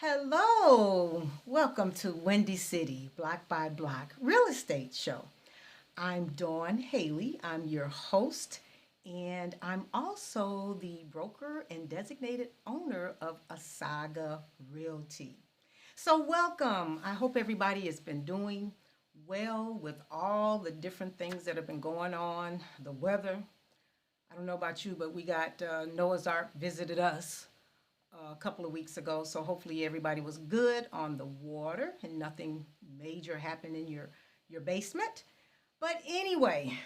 Hello, welcome to Windy City Block by Block Real Estate Show. I'm Dawn Haley. I'm your host, and I'm also the broker and designated owner of Asaga Realty. So, welcome. I hope everybody has been doing well with all the different things that have been going on. The weather, I don't know about you, but we got Noah's Ark visited us a couple of weeks ago. So hopefully everybody was good on the water and nothing major happened in your basement. But anyway,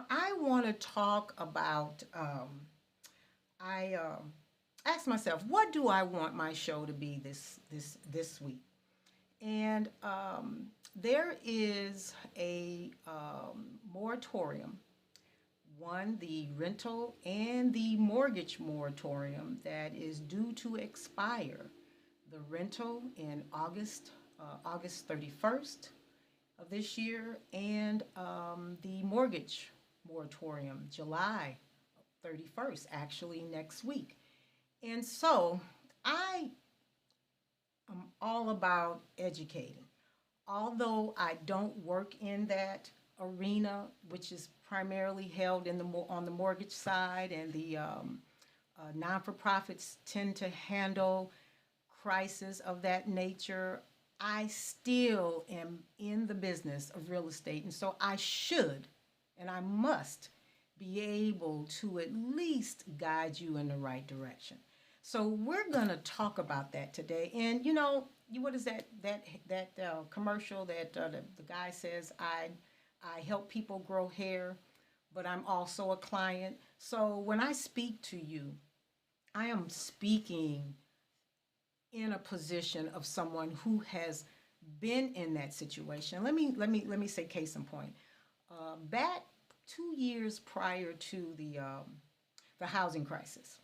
I want to talk about. I asked myself, what do I want my show to be this week? And there is a moratorium, one, the rental and the mortgage moratorium that is due to expire. The rental in August 31st of this year, and the mortgage moratorium, July 31st, actually next week. And so I am all about educating. Although I don't work in that arena, which is primarily held on the mortgage side, and the non-for-profits tend to handle crisis of that nature, I still am in the business of real estate, and so I should and I must be able to at least guide you in the right direction. So we're gonna talk about that today. And what is that commercial that the guy says, I help people grow hair, but I'm also a client. So when I speak to you, I am speaking in a position of someone who has been in that situation. Let me say case in point. Back 2 years prior to the housing crisis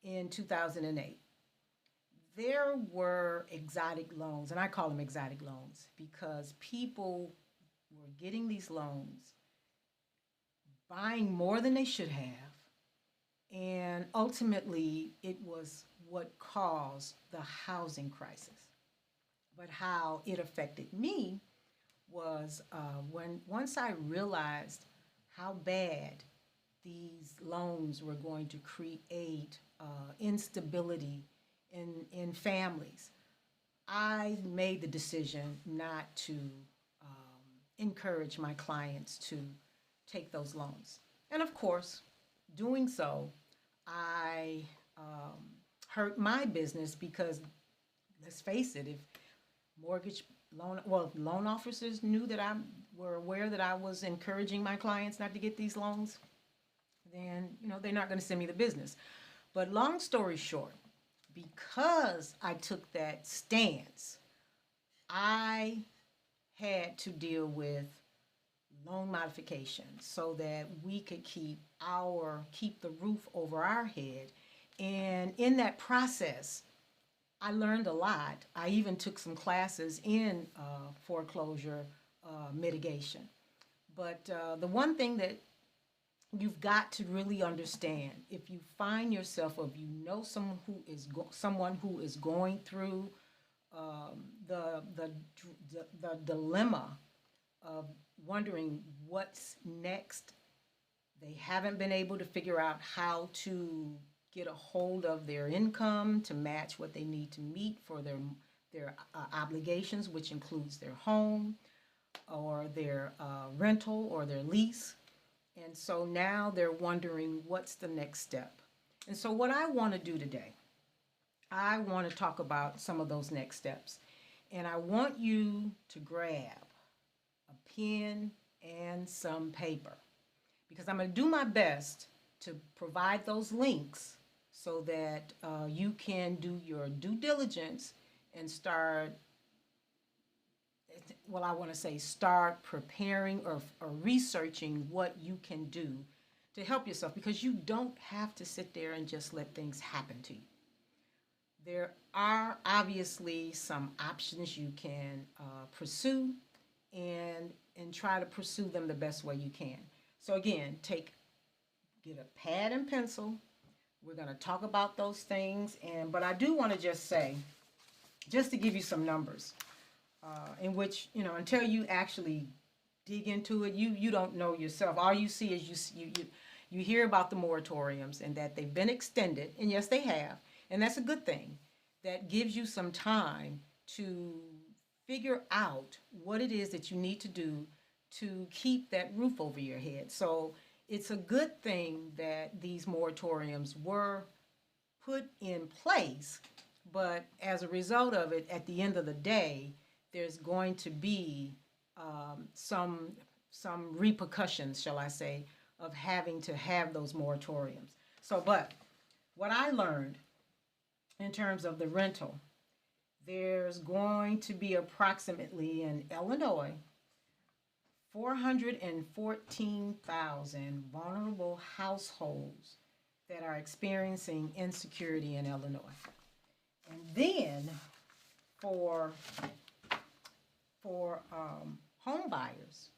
in 2008, there were exotic loans, and I call them exotic loans because people were getting these loans, buying more than they should have, and ultimately it was what caused the housing crisis. But how it affected me was when once I realized how bad these loans were going to create instability in families, I made the decision not to encourage my clients to take those loans. And of course, doing so, I hurt my business because let's face it, if mortgage loan officers knew that I were aware that I was encouraging my clients not to get these loans, then they're not going to send me the business. But long story short, because I took that stance, I had to deal with loan modifications so that we could keep the roof over our head. And in that process, I learned a lot. I even took some classes in foreclosure mitigation. But the one thing that you've got to really understand, if you find yourself, or if you know someone who is going through the dilemma of wondering what's next, they haven't been able to figure out how to get a hold of their income to match what they need to meet for their obligations, which includes their home or their rental or their lease. And so now they're wondering what's the next step. And so what I want to do today, I want to talk about some of those next steps. And I want you to grab a pen and some paper because I'm going to do my best to provide those links so that you can do your due diligence and start start preparing or researching what you can do to help yourself, because you don't have to sit there and just let things happen to you. There are obviously some options you can pursue, and try to pursue them the best way you can. So again, get a pad and pencil. We're going to talk about those things, but I do want to just say just to give you some numbers, in which, until you actually dig into it, you don't know yourself. All you see is you hear about the moratoriums and that they've been extended, and yes, they have, and that's a good thing. That gives you some time to figure out what it is that you need to do to keep that roof over your head. So it's a good thing that these moratoriums were put in place, but as a result of it, at the end of the day, there's going to be some repercussions, shall I say, of having to have those moratoriums. So, but what I learned in terms of the rental, there's going to be approximately in Illinois 414,000 vulnerable households that are experiencing insecurity in Illinois. And then for home buyers,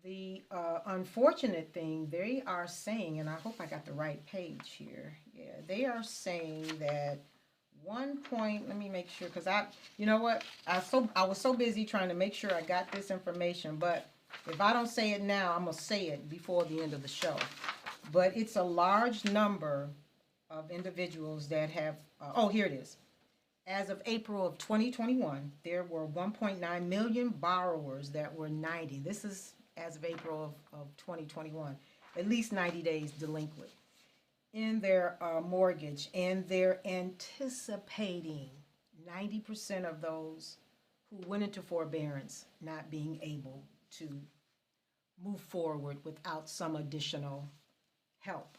the unfortunate thing, they are saying, and I hope I got the right page here. Yeah, they are saying that let me make sure, because you know what? I was so busy trying to make sure I got this information, but if I don't say it now, I'm going to say it before the end of the show. But it's a large number of individuals that have, here it is. As of April of 2021, there were 1.9 million borrowers that were 90. This is as of April of 2021, at least 90 days delinquent in their mortgage, and they're anticipating 90% of those who went into forbearance not being able to move forward without some additional help.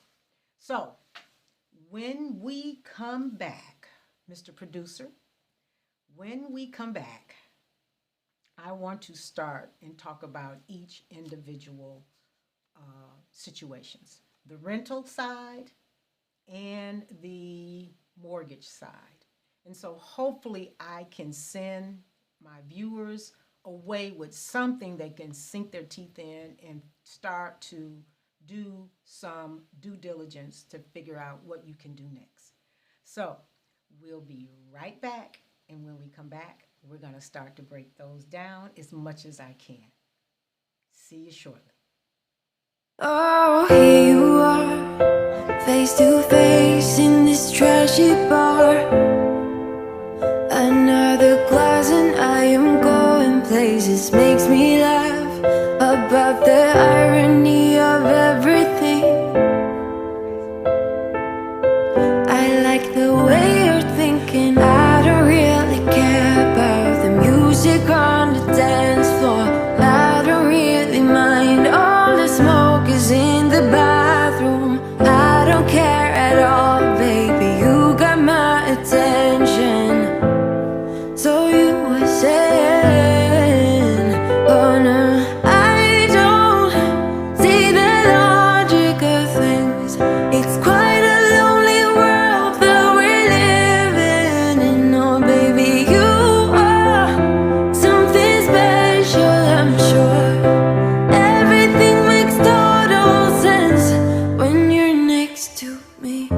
So when we come back, Mr. Producer, when we come back, I want to start and talk about each individual situations, the rental side and the mortgage side. And so hopefully I can send my viewers away with something they can sink their teeth in and start to do some due diligence to figure out what you can do next. So we'll be right back, and when we come back, we're going to start to break those down as much as I can. See you shortly. Oh, here you are, face to face in this trashy bar. Another glass and I am going places. Makes me laugh about the irony of everything. I like the way you're thinking. I don't really care about the music on the dance floor. I don't really mind all the smoke is in the bathroom. I don't care at all, baby, you got my attention. So you were saying, oh no, I don't see the logic of things. It's quite a lonely world that we're living in. Oh baby, you are something special, I'm sure. Everything makes total sense when you're next to me.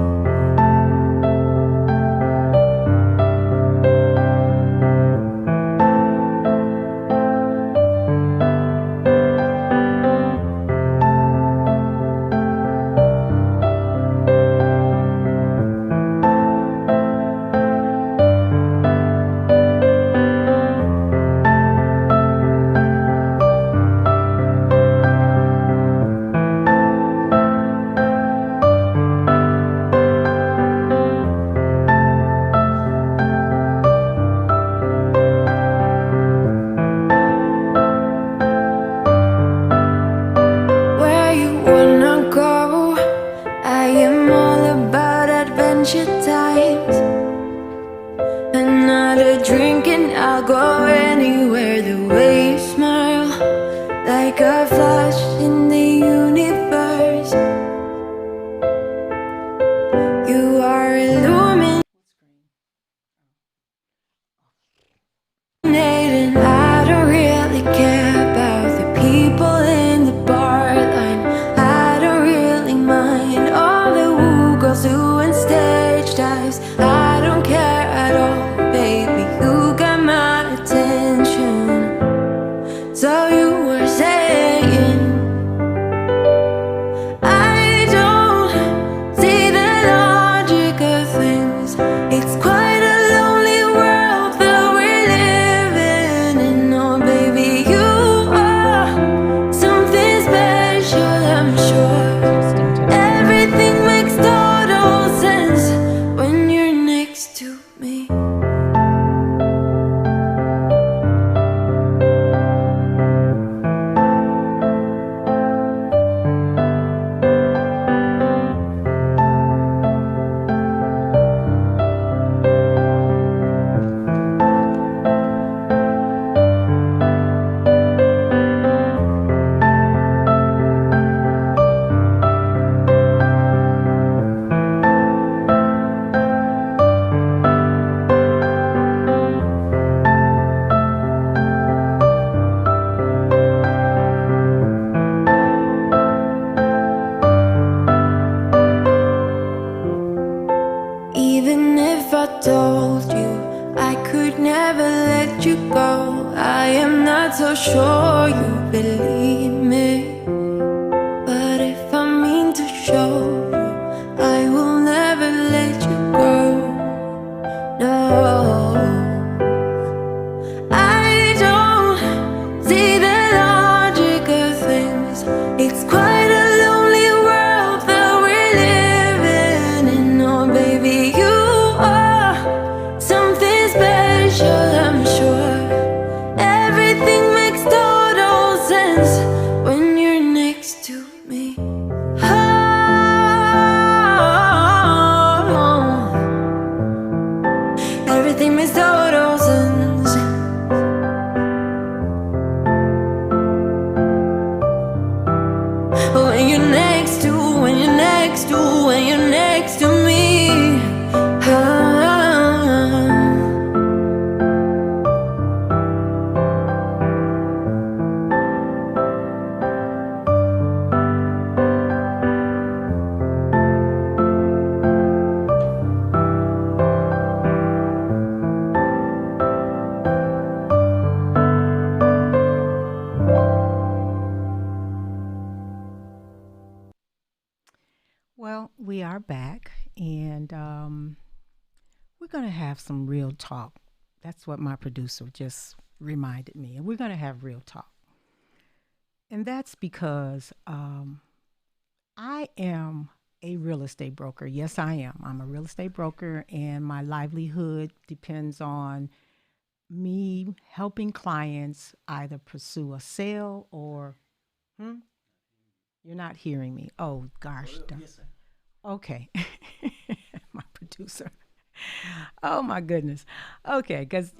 Where you wanna go? I am all about adventure times. Another drink and I'll go anywhere. The way you smile, like a flash in the universe. You are illuminating. I don't really care about the people in the bar line. I don't really mind all the woo girls doing stage dives. I don't care at all, baby. told you I could never let you go. I am not so sure you believe me, but if I mean to show you, I will never let you go. No, I don't see the logic of things. It's quite a lonely world that we're living in. Oh baby, you are something special, I'm sure. Everything makes total sense when you're next to me. Everything makes total sense when you're next to, when you're next to, when you're next to me. Well, we are back, and we're going to have some real talk. That's what my producer just reminded me. And we're going to have real talk. And that's because I am a real estate broker. Yes, I am. I'm a real estate broker, and my livelihood depends on me helping clients either pursue a sale or, you're not hearing me. Oh, gosh. Okay. My producer. Oh, my goodness. Okay. Because,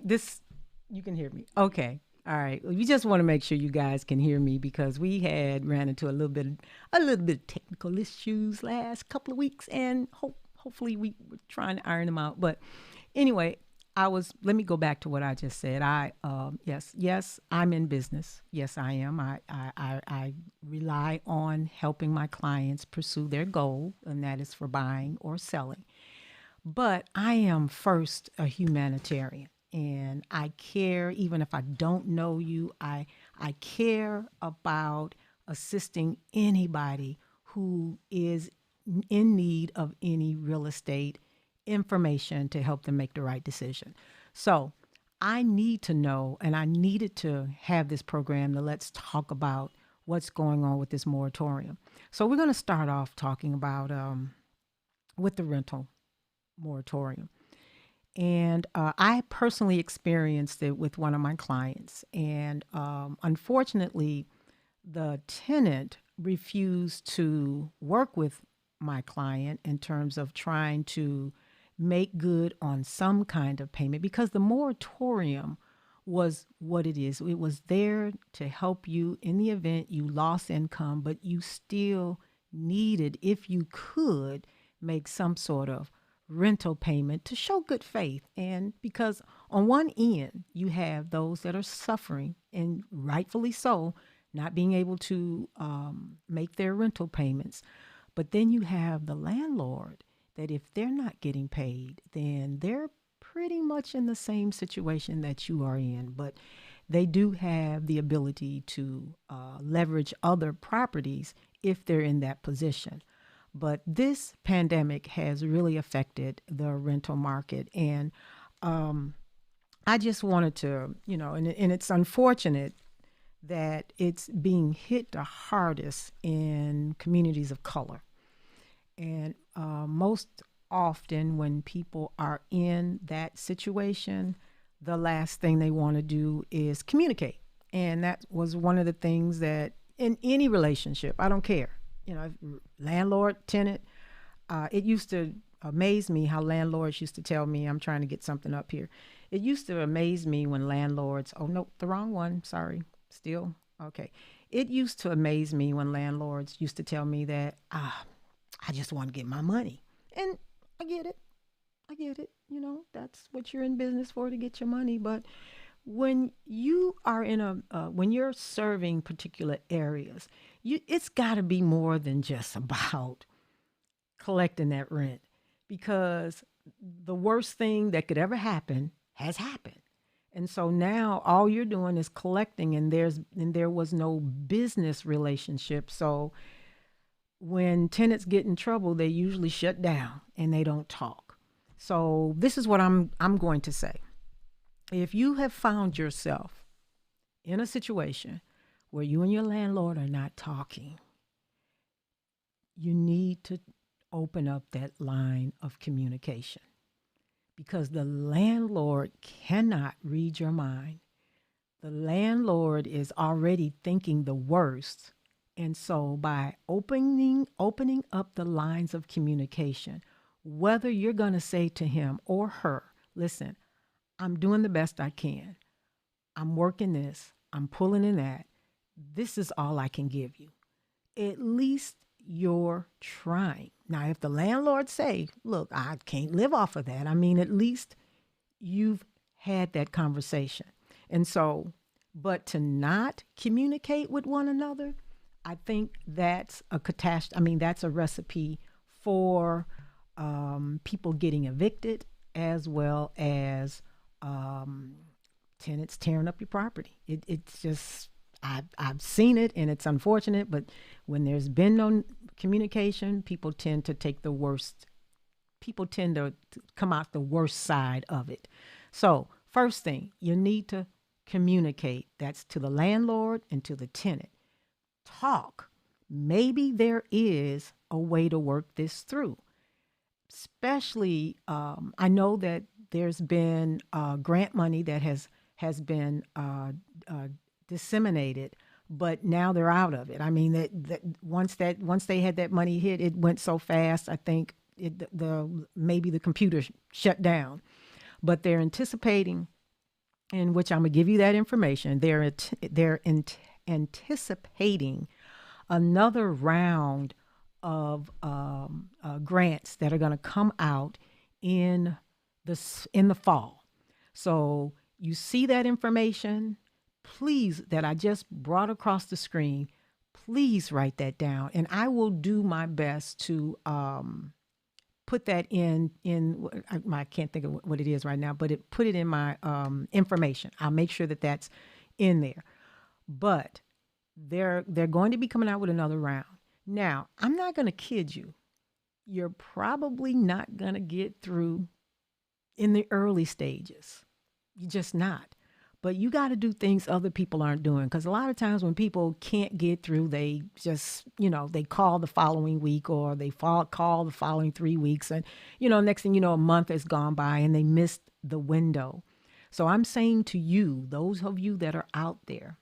this, you can hear me. Okay. All right. Well, we just want to make sure you guys can hear me because we ran into a little bit of technical issues last couple of weeks, and hopefully we were trying to iron them out. But anyway, let me go back to what I just said. Yes, I'm in business. Yes, I am. I rely on helping my clients pursue their goal, and that is for buying or selling. But I am first a humanitarian, and I care, even if I don't know you, I care about assisting anybody who is in need of any real estate information to help them make the right decision. So I need to know, and I needed to have this program to let's talk about what's going on with this moratorium. So we're going to start off talking about with the rental moratorium. And I personally experienced it with one of my clients. And unfortunately, the tenant refused to work with my client in terms of trying to make good on some kind of payment because the moratorium was what it is. It was there to help you in the event you lost income, but you still needed, if you could, make some sort of rental payment to show good faith. And because on one end, you have those that are suffering, and rightfully so, not being able to make their rental payments. But then you have the landlord that if they're not getting paid, then they're pretty much in the same situation that you are in. But they do have the ability to leverage other properties if they're in that position. But this pandemic has really affected the rental market. And I just wanted to, and it's unfortunate that it's being hit the hardest in communities of color. And most often when people are in that situation, the last thing they want to do is communicate. And that was one of the things that in any relationship, I don't care, landlord, tenant, it used to amaze me how landlords used to tell me, I'm trying to get something up here. It used to amaze me when landlords, oh no, the wrong one, sorry, still, okay. It used to amaze me when landlords used to tell me that, I just want to get my money. And I get it. That's what you're in business for, to get your money. But when you are when you're serving particular areas, it's got to be more than just about collecting that rent. because the worst thing that could ever happen has happened. And so now all you're doing is collecting, and there was no business relationship. So when tenants get in trouble, they usually shut down and they don't talk. So this is what I'm going to say. If you have found yourself in a situation where you and your landlord are not talking, you need to open up that line of communication, because the landlord cannot read your mind. The landlord is already thinking the worst. And so by opening up the lines of communication, whether you're going to say to him or her, listen, I'm doing the best I can. I'm working this. I'm pulling in that. This is all I can give you. At least you're trying. Now, if the landlord say, look, I can't live off of that, I mean, at least you've had that conversation. And so, but to not communicate with one another, I think that's a catastrophe. I mean, that's a recipe for people getting evicted, as well as tenants tearing up your property. It's just, I've seen it, and it's unfortunate, but when there's been no communication, people tend to take the worst. People tend to come out the worst side of it. So first thing, you need to communicate. That's to the landlord and to the tenant. Talk. Maybe there is a way to work this through. Especially, I know that there's been grant money that has been disseminated, but now they're out of it. I mean, that once they had that money hit, it went so fast. I think maybe the computer shut down, but they're anticipating, in which I'm gonna give you that information. They're anticipating another round of grants that are going to come out in the fall. So you see that information, please, that I just brought across the screen. Please write that down, and I will do my best to put that in. I can't think of what it is right now, but put it in my information. I'll make sure that that's in there. But they're going to be coming out with another round. Now, I'm not going to kid you. You're probably not going to get through in the early stages. You're just not. But you got to do things other people aren't doing, because a lot of times when people can't get through, they just, they call the following week, or they call the following 3 weeks. And, next thing you know, a month has gone by and they missed the window. So I'm saying to you, those of you that are out there,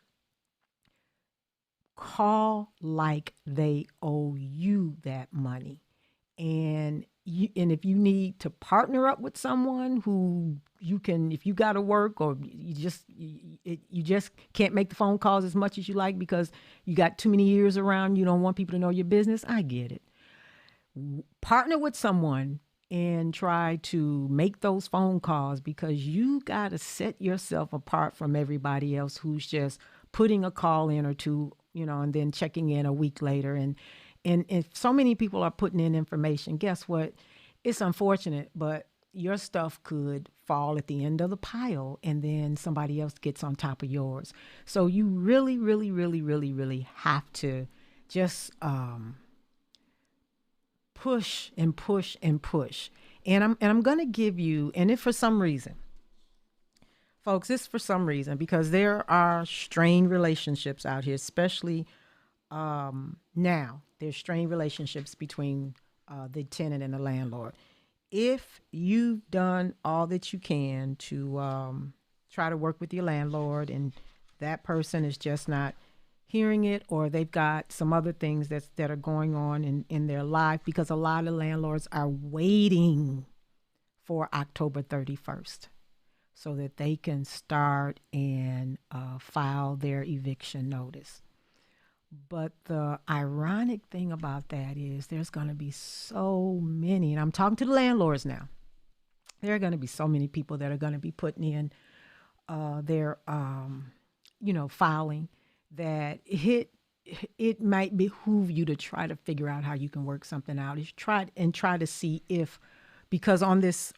call like they owe you that money. And if you need to partner up with someone who you can, if you got to work, or you just can't make the phone calls as much as you like because you got too many ears around, you don't want people to know your business, I get it. Partner with someone and try to make those phone calls, because you got to set yourself apart from everybody else who's just putting a call in or two, and then checking in a week later. And if so many people are putting in information, guess what? It's unfortunate, but your stuff could fall at the end of the pile, and then somebody else gets on top of yours. So you really, really, really, really, really have to just push and push and push. And I'm going to give you, and if for some reason, folks, this for some reason, because there are strained relationships out here, especially now. There's strained relationships between the tenant and the landlord. If you've done all that you can to try to work with your landlord, and that person is just not hearing it, or they've got some other things that are going on in their life, because a lot of landlords are waiting for October 31st. So that they can start and file their eviction notice. But the ironic thing about that is there's going to be so many, and I'm talking to the landlords now, there are going to be so many people that are going to be putting in their, filing, that it might behoove you to try to figure out how you can work something out. Try to see if because on this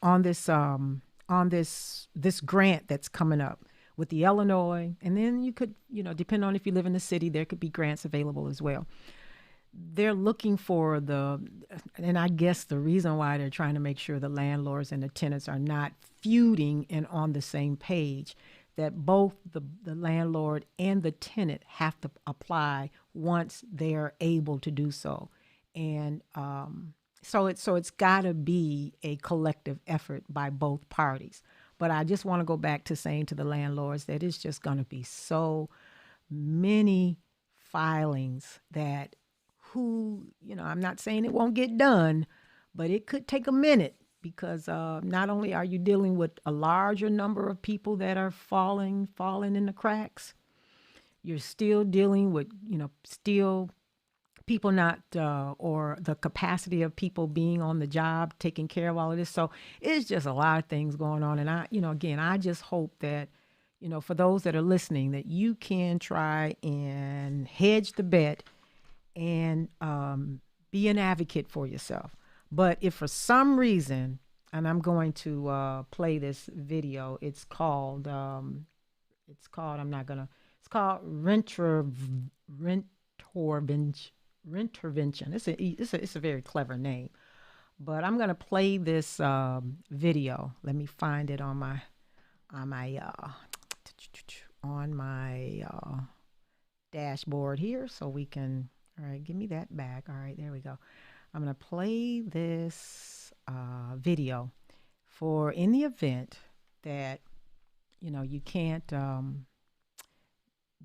grant that's coming up with the Illinois, and then you could, depending on if you live in the city, there could be grants available as well. They're looking for and I guess the reason why they're trying to make sure the landlords and the tenants are not feuding and on the same page, that both the landlord and the tenant have to apply once they're able to do so. And it's got to be a collective effort by both parties. But I just want to go back to saying to the landlords that it's just going to be so many filings that I'm not saying it won't get done, but it could take a minute, because not only are you dealing with a larger number of people that are falling in the cracks, you're still dealing with, still people not, or the capacity of people being on the job, taking care of all of this. So it's just a lot of things going on. And I just hope that, for those that are listening, that you can try and hedge the bet and be an advocate for yourself. But if for some reason, and I'm going to play this video, it's called Rentervention. It's a very clever name, but I'm gonna play this video. Let me find it on my dashboard here, so we can. All right, give me that back. All right, there we go. I'm gonna play this video for in the event that you can't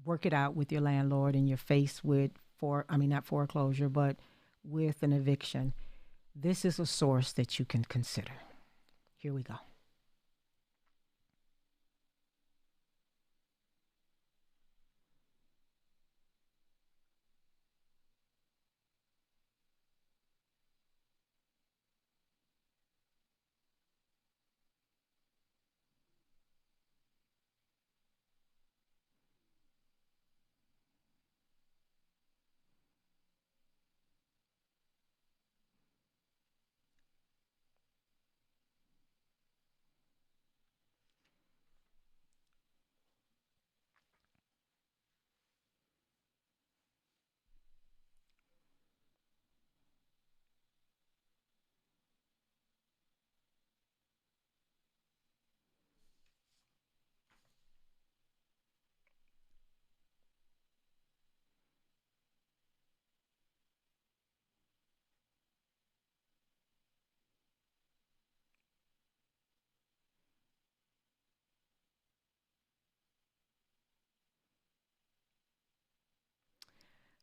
work it out with your landlord and you're faced with not foreclosure, but with an eviction. This is a source that you can consider. Here we go.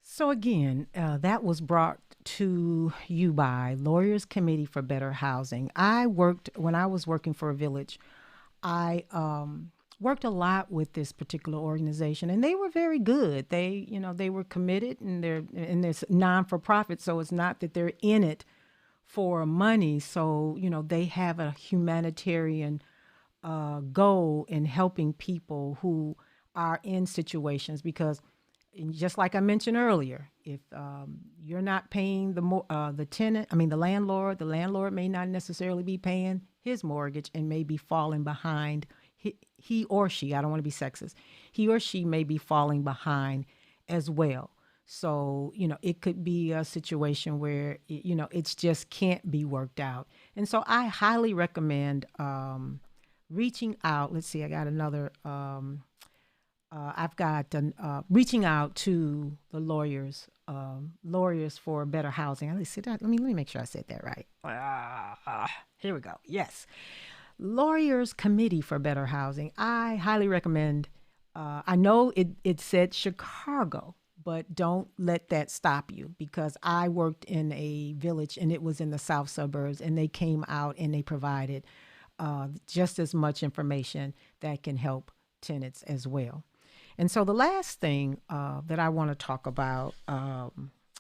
So again, that was brought to you by Lawyers Committee for Better Housing. When I was working for a village, I worked a lot with this particular organization, and they were very good. They were committed, and it's non-for-profit, so it's not that they're in it for money. So, they have a humanitarian goal in helping people who are in situations, because just like I mentioned earlier, if you're not paying the tenant, the landlord may not necessarily be paying his mortgage and may be falling behind. He or she, I don't want to be sexist, he or she may be falling behind as well. So, it could be a situation where, it's just can't be worked out. And so I highly recommend reaching out. Let's see, I got another. I've got reaching out to the lawyers for better housing. Let me make sure I said that right. Here we go. Yes. Lawyers Committee for Better Housing. I highly recommend. I know it said Chicago, but don't let that stop you, because I worked in a village and it was in the south suburbs, and they came out and they provided just as much information that can help tenants as well. And so the last thing that I want to talk about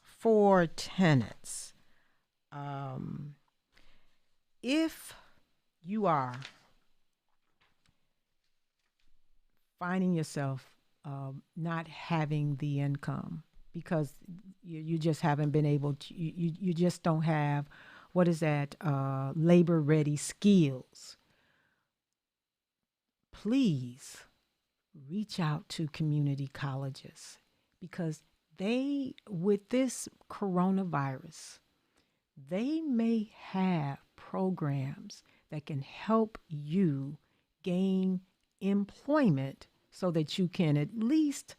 for tenants, if you are finding yourself not having the income because you just haven't been able to, you just don't have what is that? Labor ready skills. Please reach out to community colleges because they, with this coronavirus, they may have programs that can help you gain employment so that you can at least,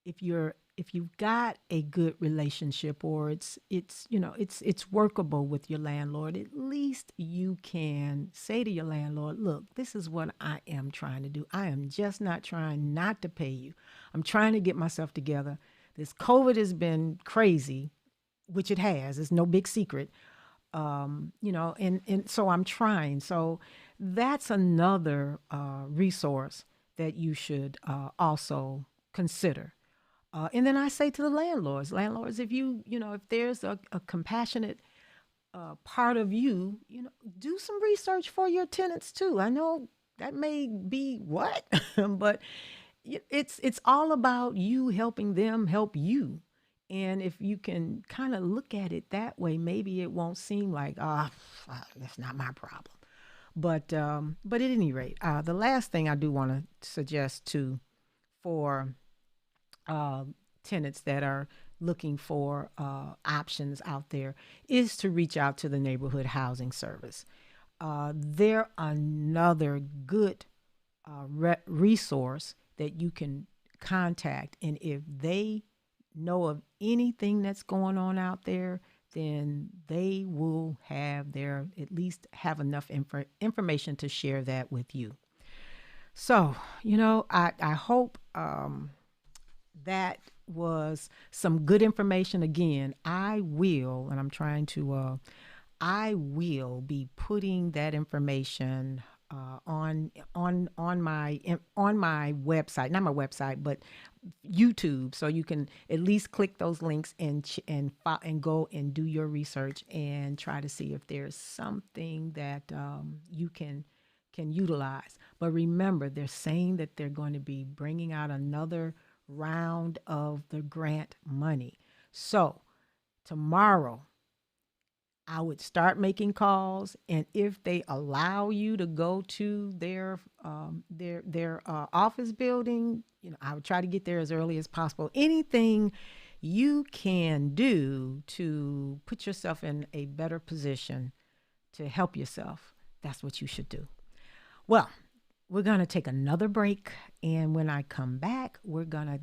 if you've got a good relationship or it's workable with your landlord, at least you can say to your landlord, look, this is what I am trying to do. I am just not trying not to pay you. I'm trying to get myself together. This COVID has been crazy, which it has. It's no big secret. And so I'm trying. So that's another resource that you should also consider. And then I say to the landlords, if if there's a compassionate part of you, do some research for your tenants too. I know that may be what, but it's all about you helping them help you. And if you can kind of look at it that way, maybe it won't seem like, that's not my problem. But at any rate, the last thing I do want to suggest too for tenants that are looking for options out there is to reach out to the neighborhood housing service. They're another good resource that you can contact. And if they know of anything that's going on out there, then they will at least have enough information to share that with you. So, I hope that was some good information. Again, I will be putting that information on my website, not my website, but YouTube, so you can at least click those links and go and do your research and try to see if there's something that you can utilize. But remember, they're saying that they're going to be bringing out another round of the grant money. So tomorrow, I would start making calls, and if they allow you to go to their office building, I would try to get there as early as possible. Anything you can do to put yourself in a better position to help yourself, that's what you should do. Well, we're going to take another break, and when I come back, we're gonna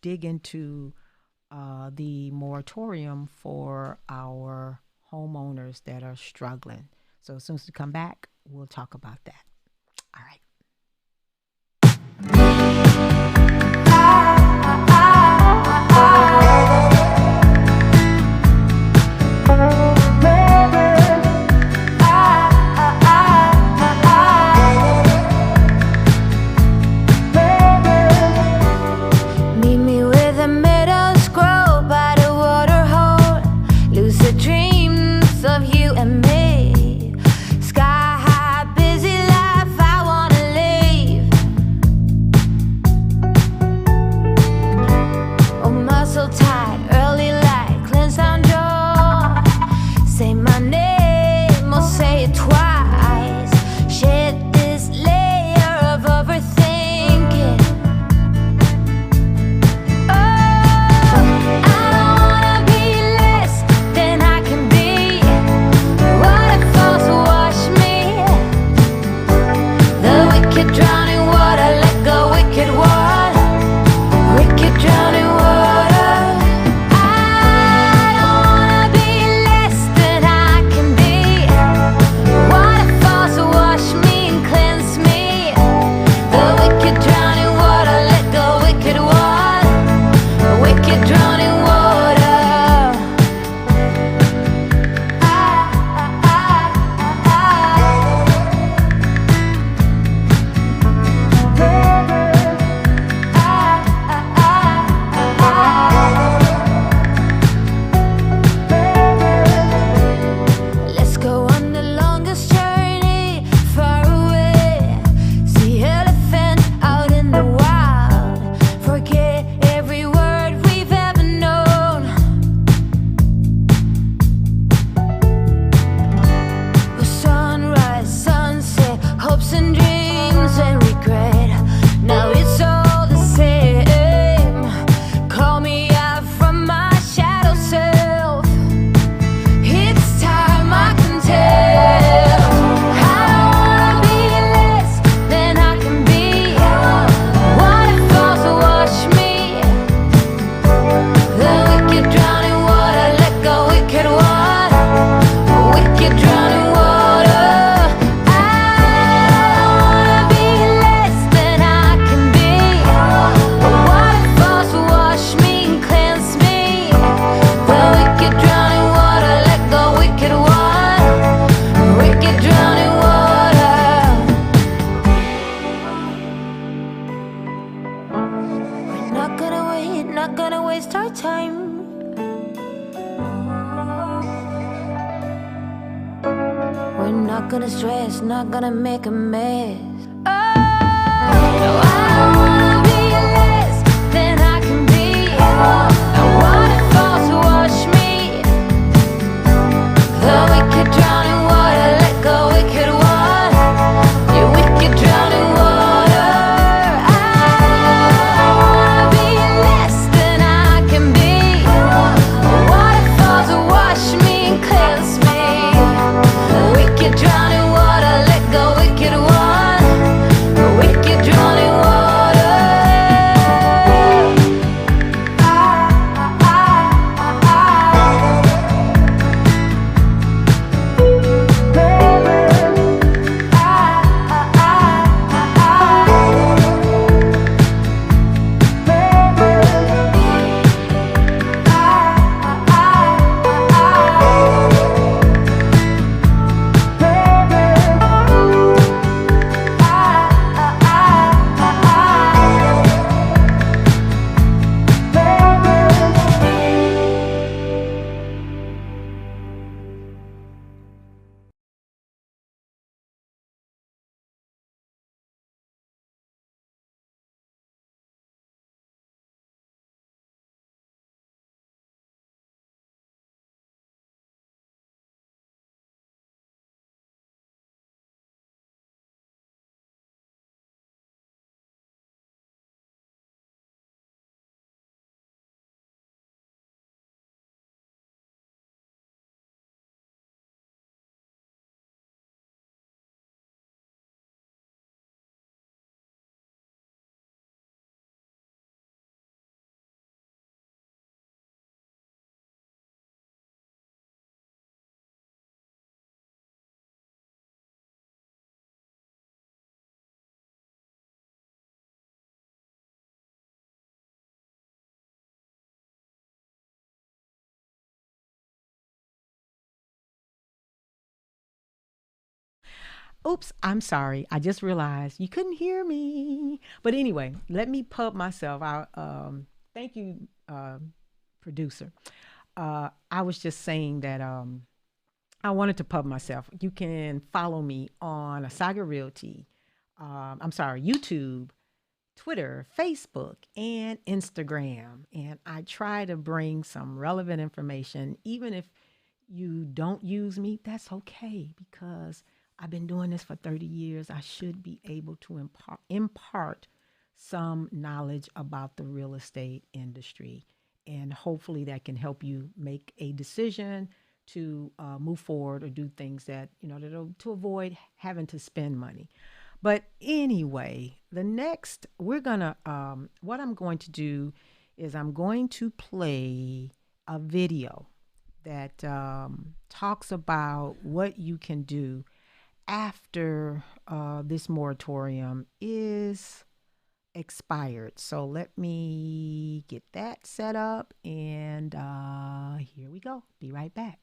dig into the moratorium for our homeowners that are struggling. So as soon as we come back, we'll talk about that. All right. Meet me with a middle scroll by the water hole. Lucid dreams of you and me. Sky high, busy life I wanna live. Oh, muscle tight, early light, cleanse down jaw. Say my name or say it twice. Shed this layer of overthinking. Drowning water, let go, wicked water, wicked drowning water. I don't wanna be less than I can be. What not gonna stress, not gonna make a mess. Oh, no, I don't wanna be less than I can be. I want it fall to wash me. The wicked drown in water, let go, wicked one. You wicked drown in water. I wanna be less than I can be. The water falls to wash me and cleanse me. The wicked drown in water, let go, wicked one. The wicked drown in water. Oops, I'm sorry. I just realized you couldn't hear me. But anyway, let me pub myself out. Thank you, producer. I was just saying that I wanted to pub myself. You can follow me on Asaga Realty. I'm sorry, YouTube, Twitter, Facebook, and Instagram. And I try to bring some relevant information, even if you don't use me, that's okay because I've been doing this for 30 years. I should be able to impart some knowledge about the real estate industry. And hopefully that can help you make a decision to move forward or do things that, to avoid having to spend money. But anyway, what I'm going to do is I'm going to play a video that talks about what you can do after this moratorium is expired. So let me get that set up and here we go. Be right back.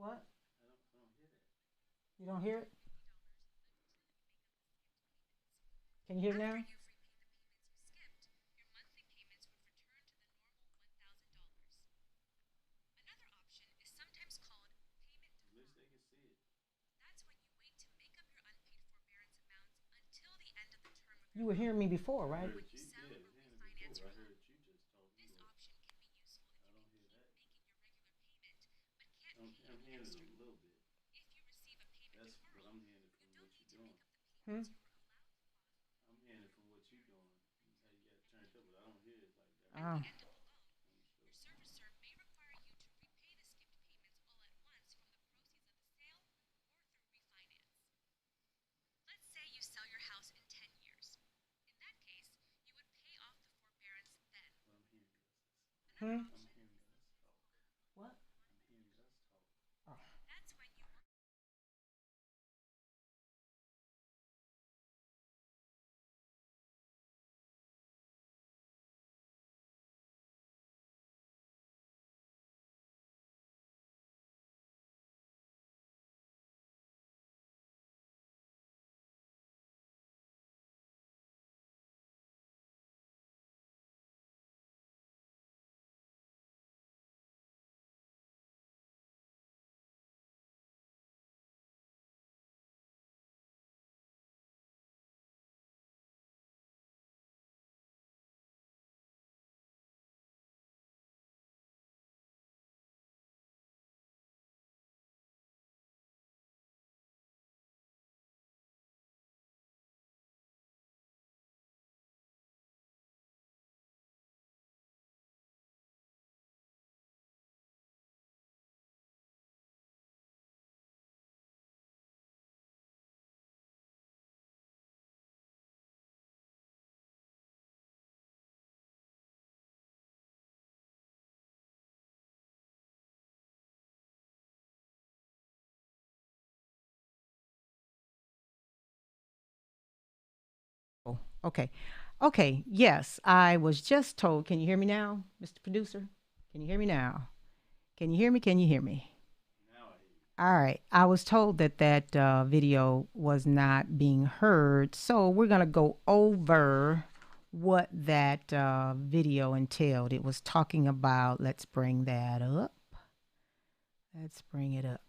What? You don't hear it? Can you hear it now? You were hearing me before, right? Hmm? Oh. Hmm? What? Oh. Oh, okay. Okay. Yes, I was just told. Can you hear me now, Mr. Producer? Can you hear me now? Can you hear me? Can you hear me? All right. I was told that video was not being heard. So we're going to go over what that video entailed. It was talking about, let's bring that up. Let's bring it up.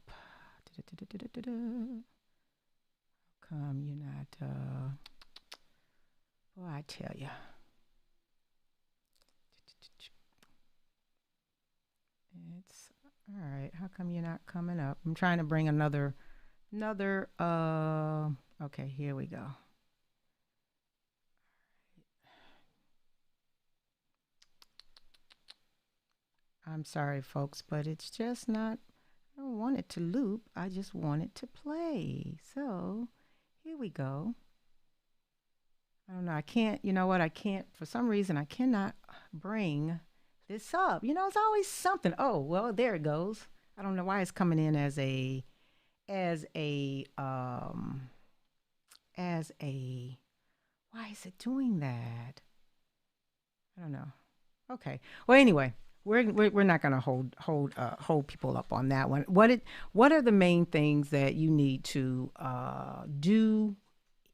Come, you're not, well, I tell you. It's all right. How come you're not coming up? I'm trying to bring another, okay, here we go. I'm sorry, folks, but it's just not, I don't want it to loop. I just want it to play. So here we go. I don't know. I can't, you know what? I can't, for some reason, I cannot bring this up. You know, it's always something. Oh, well, there it goes. I don't know why it's coming in as a, as a, um, why is it doing that? I don't know. Okay. Well, anyway, we're not going to hold people up on that one. What are the main things that you need to do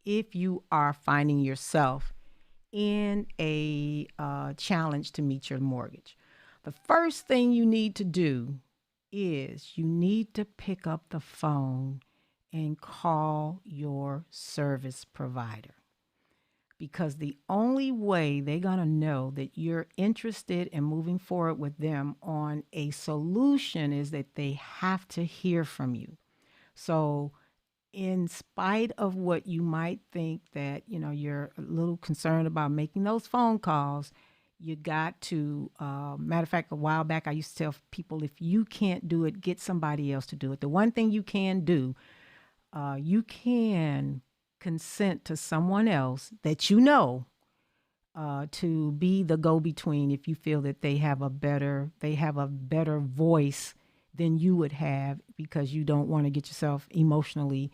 if you are finding yourself in a challenge to meet your mortgage? The first thing you need to do is you need to pick up the phone and call your service provider, because the only way they're going to know that you're interested in moving forward with them on a solution is that they have to hear from you. So in spite of what you might think that, you know, you're a little concerned about making those phone calls, you got to, matter of fact, a while back, I used to tell people, if you can't do it, get somebody else to do it. The one thing you can do, you can consent to someone else that you know to be the go-between if you feel that they have a better voice than you would have, because you don't want to get yourself emotionally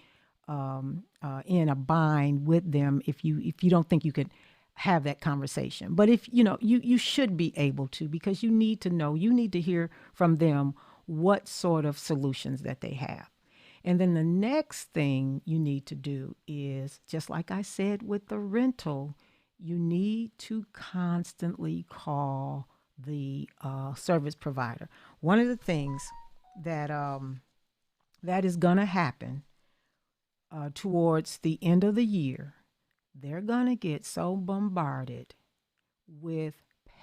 in a bind with them if you don't think you could have that conversation. But if you know, you should be able to, because you need to know, you need to hear from them what sort of solutions that they have. And then the next thing you need to do is, just like I said with the rental, you need to constantly call the service provider. One of the things that that is going to happen towards the end of the year, they're going to get so bombarded with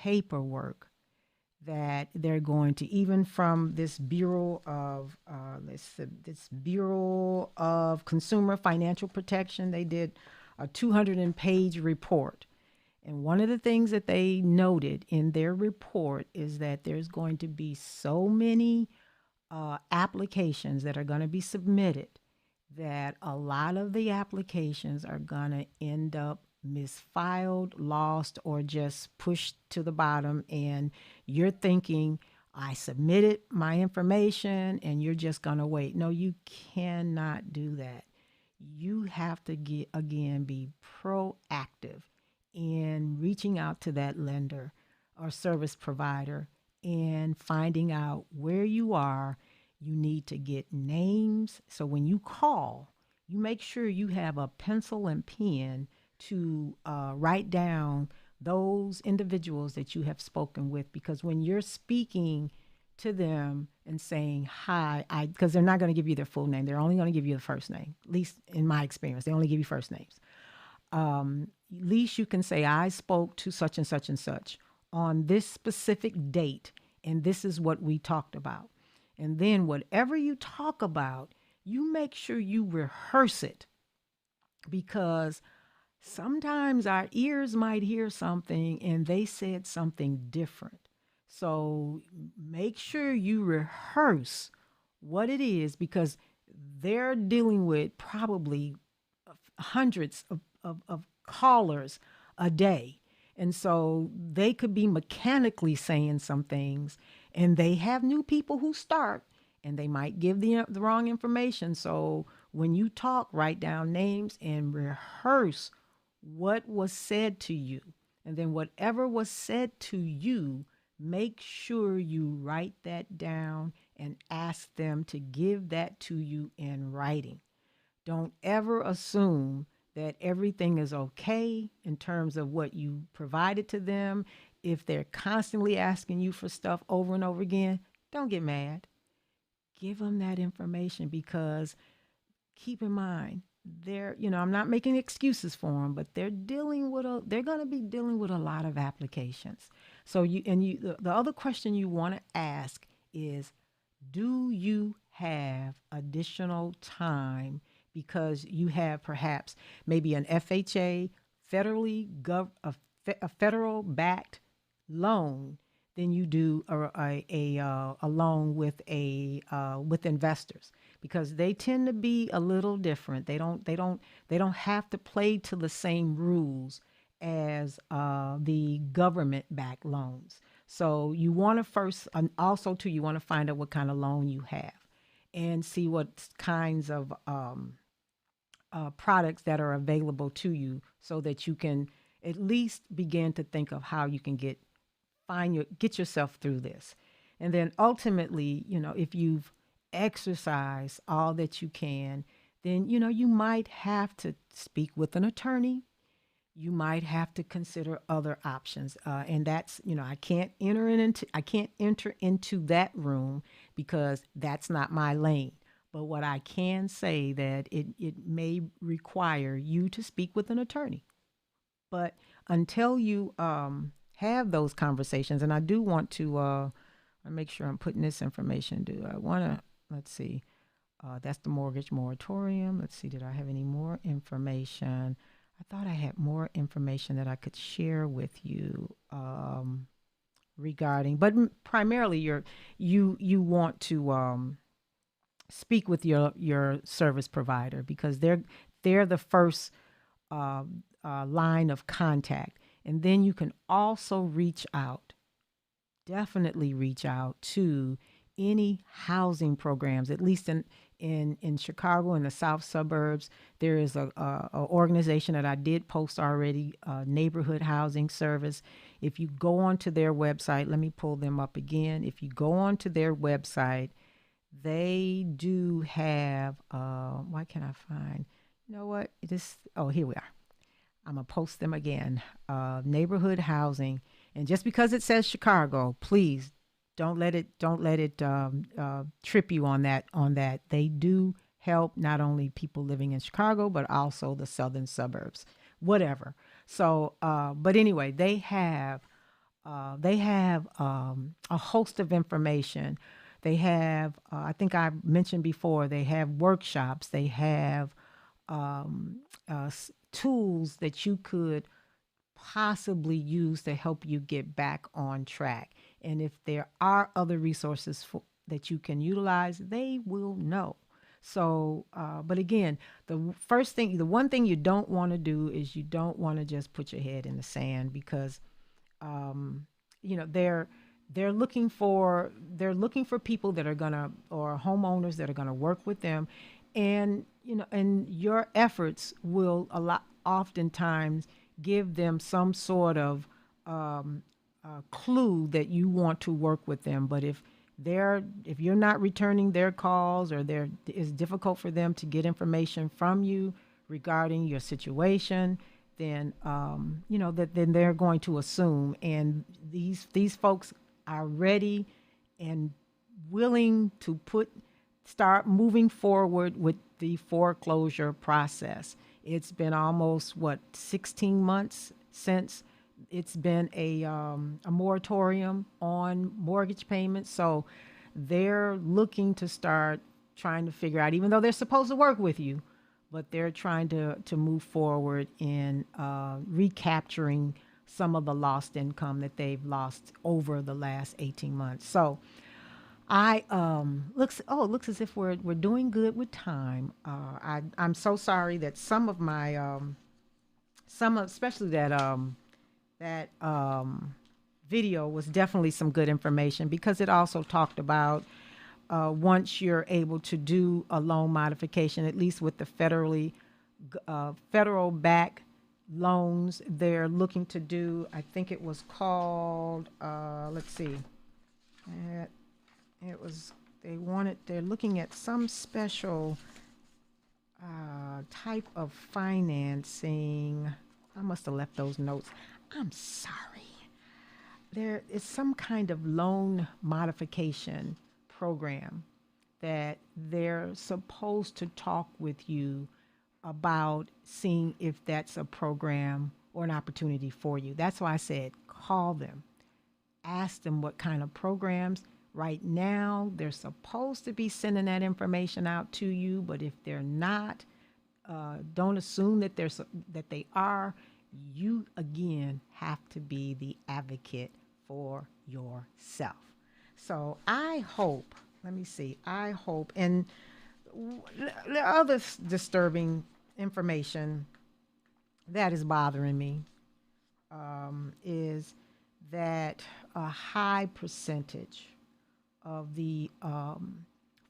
paperwork that they're going to, even from this Bureau of this Bureau of Consumer Financial Protection, they did a 200-page report. And one of the things that they noted in their report is that there's going to be so many applications that are going to be submitted that a lot of the applications are going to end up misfiled, lost, or just pushed to the bottom. And you're thinking, I submitted my information and you're just going to wait. No, you cannot do that. You have to be proactive in reaching out to that lender or service provider and finding out where you are. You need to get names. So when you call, you make sure you have a pencil and pen to write down those individuals that you have spoken with, because when you're speaking to them and saying hi, because they're not going to give you their full name, they're only going to give you the first name. At least in my experience, they only give you first names. At least you can say, I spoke to such and such and such on this specific date, and this is what we talked about. And then whatever you talk about, you make sure you rehearse it, because sometimes our ears might hear something and they said something different. So make sure you rehearse what it is, because they're dealing with probably hundreds of callers a day. And so they could be mechanically saying some things, and they have new people who start and they might give the wrong information. So when you talk, write down names and rehearse what was said to you. And then whatever was said to you, make sure you write that down and ask them to give that to you in writing. Don't ever assume that everything is okay in terms of what you provided to them. If they're constantly asking you for stuff over and over again, don't get mad. Give them that information, because keep in mind, I'm not making excuses for them, but they're going to be dealing with a lot of applications. So the other question you want to ask is, do you have additional time? Because you have perhaps maybe an FHA, a federal backed loan, than you do a loan with with investors, because they tend to be a little different. They don't have to play to the same rules as the government backed loans. So you want to first, and also too, you want to find out what kind of loan you have and see what kinds of products that are available to you, so that you can at least begin to think of how you can get yourself through this. And then ultimately, if you've exercised all that you can, then you might have to speak with an attorney. You might have to consider other options, and that's I can't enter into that room, because that's not my lane. But what I can say, that it may require you to speak with an attorney. But until you have those conversations, and I do want to make sure I'm putting this information. Let's see, that's the mortgage moratorium. Let's see, did I have any more information? I thought I had more information that I could share with you regarding, but primarily you want to speak with your service provider, because they're the first line of contact. And then you can also definitely reach out to any housing programs, at least in Chicago, in the south suburbs, there is a organization that I did post already, Neighborhood Housing Service. If you go onto their website, let me pull them up again. If you go onto their website, they do have, why can't I find, you know what? Here we are. I'm going to post them again. Neighborhood Housing. And just because it says Chicago, please don't let it trip you on that. They do help not only people living in Chicago, but also the southern suburbs, whatever. So, but anyway, they have a host of information. They have, I think I mentioned before, they have workshops. They have tools that you could possibly use to help you get back on track. And if there are other resources that you can utilize, they will know. So, but again, the one thing you don't want to do is you don't want to just put your head in the sand, because, they're looking for people that are gonna, or homeowners that are gonna work with them, and your efforts will oftentimes give them some sort of clue that you want to work with them. But if you're not returning their calls, or it's difficult for them to get information from you regarding your situation, then then they're going to assume. And these folks are ready and willing to start moving forward with the foreclosure process. It's been almost 16 months since it's been a moratorium on mortgage payments. So they're looking to start trying to figure out, even though they're supposed to work with you, but they're trying to move forward in recapturing some of the lost income that they've lost over the last 18 months. So looks as if we're doing good with time. I'm so sorry that some of my especially that video was definitely some good information, because it also talked about once you're able to do a loan modification, at least with the federal back loans, they're looking to do, I think it was called, they're looking at some special type of financing. I must have left those notes. I'm sorry. There is some kind of loan modification program that they're supposed to talk with you about, seeing if that's a program or an opportunity for you. That's why I said call them. Ask them what kind of programs. Right now, they're supposed to be sending that information out to you, but if they're not, don't assume that they are. You, again, have to be the advocate for yourself. So I hope, and the other disturbing information that is bothering me is that a high percentage of the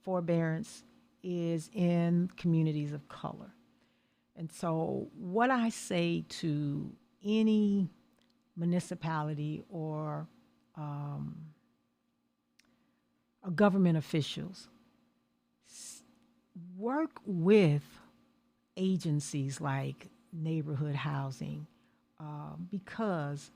forbearance is in communities of color. And so what I say to any municipality or government officials, work with agencies like neighborhood housing, because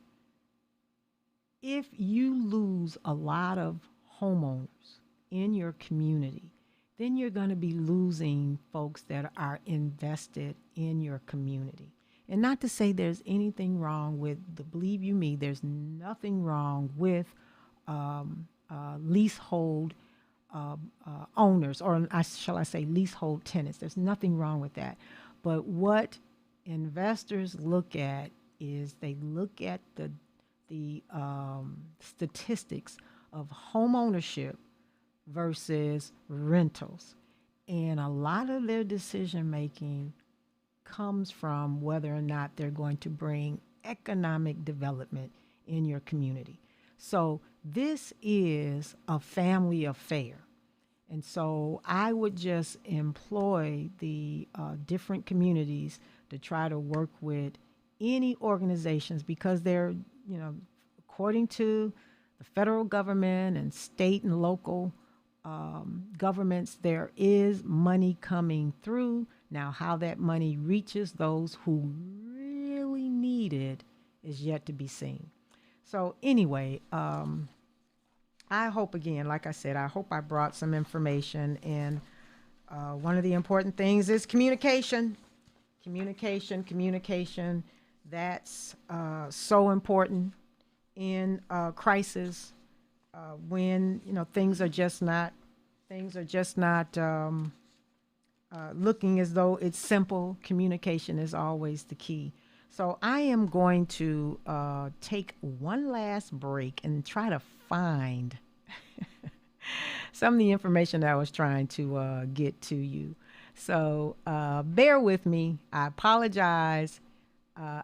if you lose a lot of homeowners in your community, then you're going to be losing folks that are invested in your community. And not to say there's anything wrong with, believe you me, there's nothing wrong with leasehold owners, or shall I say leasehold tenants. There's nothing wrong with that. But what investors look at is they look at the statistics of home ownership versus rentals. And a lot of their decision making comes from whether or not they're going to bring economic development in your community. So this is a family affair. And so I would just employ the different communities to try to work with any organizations, because they're, according to the federal government and state and local governments, there is money coming through. Now, how that money reaches those who really need it is yet to be seen. So anyway, I hope, again, like I said, I hope I brought some information. And one of the important things is communication. Communication. That's so important in crisis, when things are just not looking as though it's simple. Communication is always the key. So I am going to take one last break and try to find some of the information that I was trying to get to you. So bear with me. I apologize.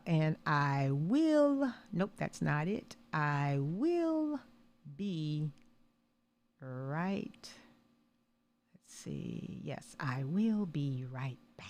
And I will, nope, that's not it. I will be right. Let's see. Yes, I will be right back.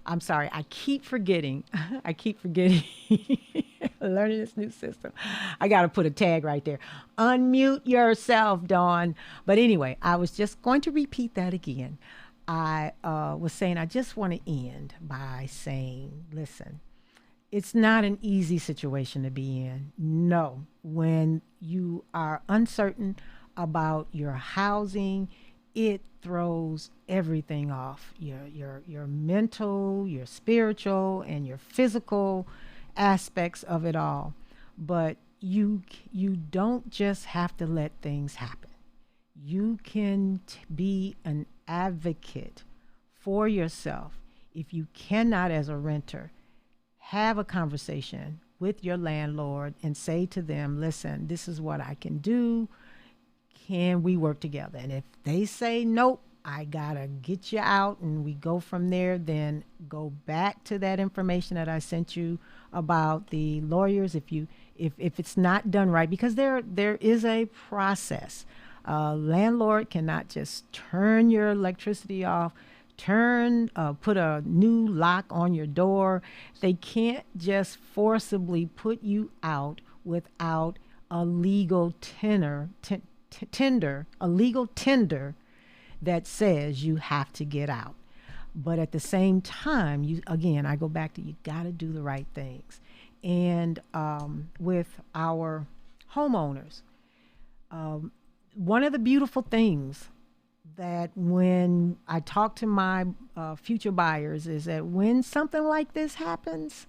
I'm sorry, I keep forgetting. I keep forgetting. Learning this new system. I got to put a tag right there. Unmute yourself, Dawn. But anyway, I was just going to repeat that again. I was saying, I just want to end by saying, listen, it's not an easy situation to be in. No, when you are uncertain about your housing, it throws everything off. Your mental, your spiritual, and your physical aspects of it all. But you don't just have to let things happen. You can be an advocate for yourself. If you cannot, as a renter, have a conversation with your landlord and say to them, listen, this is what I can do. Can we work together? And if they say, nope, I gotta get you out, and we go from there, then go back to that information that I sent you about the lawyers. If it's not done right, because there is a process. Landlord cannot just turn your electricity off, put a new lock on your door. They can't just forcibly put you out without a legal tender, a legal tender that says you have to get out. But at the same time, I go back to, you got to do the right things. And with our homeowners, one of the beautiful things that when I talk to my future buyers is that when something like this happens,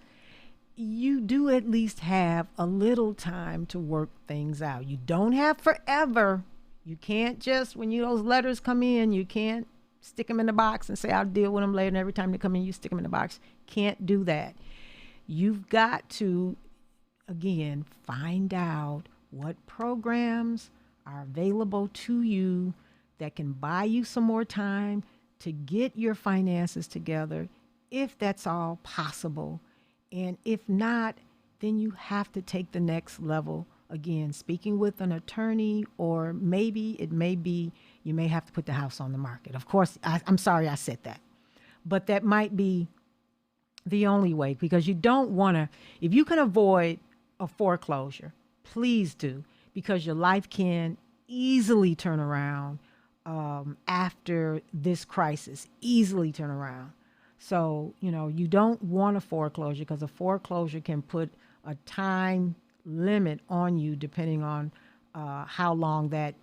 you do at least have a little time to work things out. You don't have forever. You can't just, when those letters come in, you can't stick them in the box and say, I'll deal with them later. And every time they come in, you stick them in the box. Can't do that. You've got to, again, find out what programs are available to you that can buy you some more time to get your finances together, if that's all possible. And if not, then you have to take the next level. Again, speaking with an attorney, or maybe it may be you may have to put the house on the market. Of course, I'm sorry I said that. But that might be the only way, because you don't want to, if you can avoid a foreclosure, please do, because your life can easily turn around after this crisis, easily turn around. So, you don't want a foreclosure, because a foreclosure can put a time limit on you depending on how long that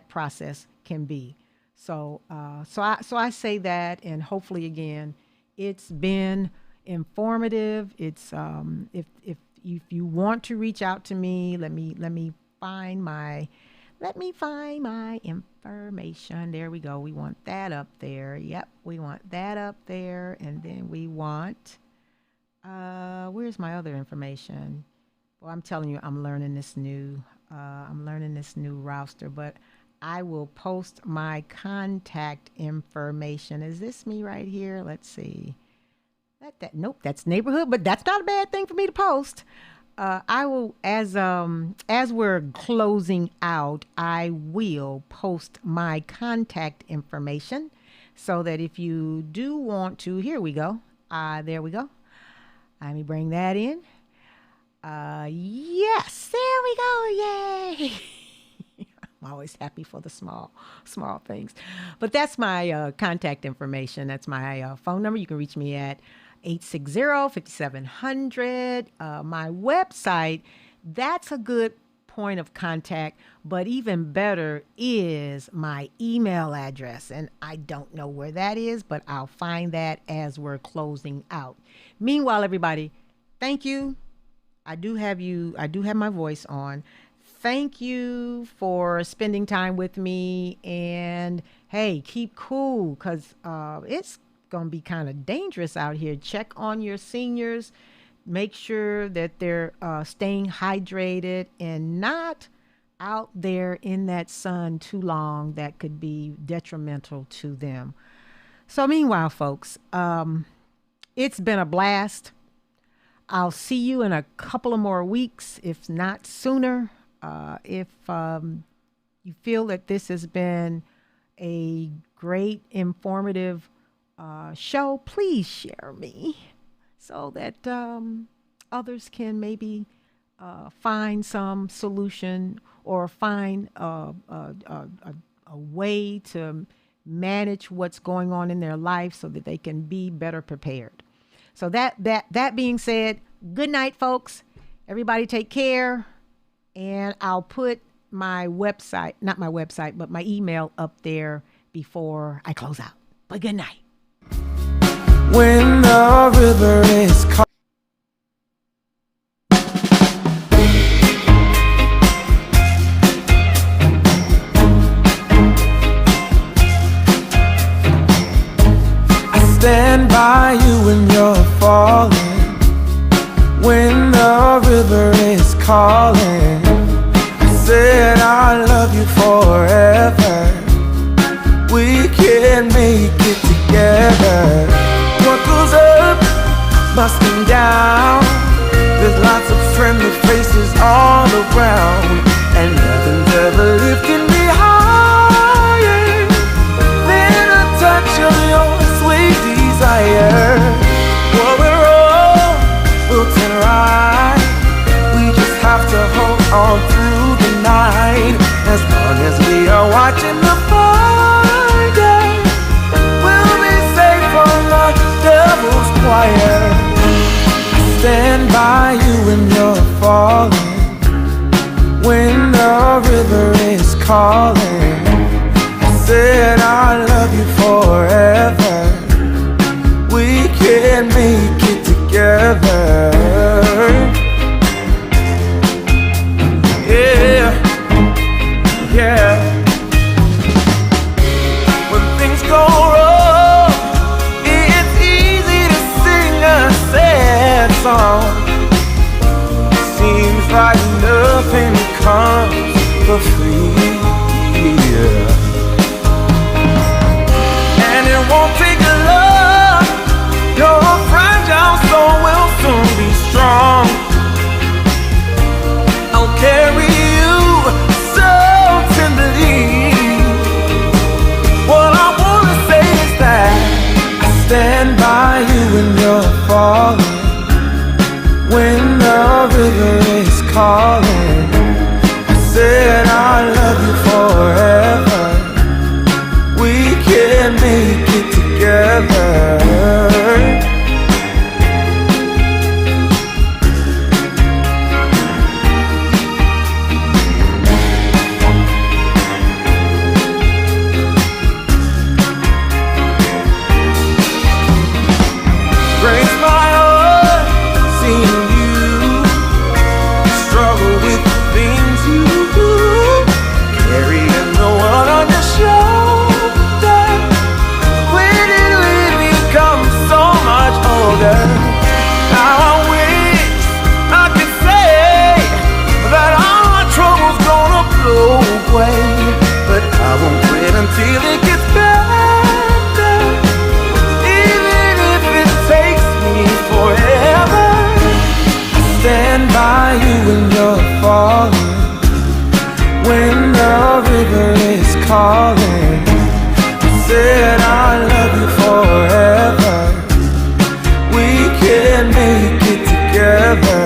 process can be. So I say that, and hopefully, again, it's been informative. It's if you want to reach out to me, let me find my information. There we go. We want that up there. Yep, we want that up there, and then we want where's my other information? Well, I'm telling you, I'm learning this new roster, but I will post my contact information. Is this me right here? Let's see. Nope, that's neighborhood, but that's not a bad thing for me to post. I will, as we're closing out, I will post my contact information, so that if you do want to, here we go. There we go. Let me bring that in. Yes, there we go. Yay. I'm always happy for the small things. But that's my contact information. That's my phone number. You can reach me at 860-5700. My website, that's a good point of contact, but even better is my email address. And I don't know where that is, but I'll find that as we're closing out. Meanwhile, everybody, thank you. I do have my voice on. Thank you for spending time with me. And hey, keep cool, because it's going to be kind of dangerous out here. Check on your seniors. Make sure that they're staying hydrated and not out there in that sun too long. That could be detrimental to them. So meanwhile, folks, it's been a blast. I'll see you in a couple of more weeks, if not sooner. If you feel that this has been a great, informative show, please share me so that others can maybe find some solution or find a way to manage what's going on in their life so that they can be better prepared. So that being said, good night, folks. Everybody take care. And I'll put my website, not my website, but my email up there before I close out. But good night. When the river is calm. I stand by you when you're falling. When the river is calling, I said I love you forever. We can make it together. What goes up must come down. There's lots of friendly faces all around, and nothing's ever lifting me higher than a touch of your sweet desire. Well, we're all built and right. We just have to hold on through the night. As long as we are watching the fire, we'll be safe from the devil's choir. I stand by you when you're falling. When the river is calling, I said I love you forever. We can make it together. Yeah, yeah. When things go wrong, it's easy to sing a sad song. Seems like nothing comes for free, yeah. And it won't take a lot. Your fragile soul will soon be strong. I'll carry you so tenderly. What I wanna say is that I stand by you when you're falling. When the river is calling, I said I love you forever. We can make it together. Breaks my heart seeing you struggle with the things you do, carrying the one on your shoulder. When did we become so much older? Now I wish I could say that all my troubles gonna blow away, but I won't quit until it gets better, even if it takes me forever. I stand by you when you're falling. When the river is calling, I said I love you forever. We can make it together.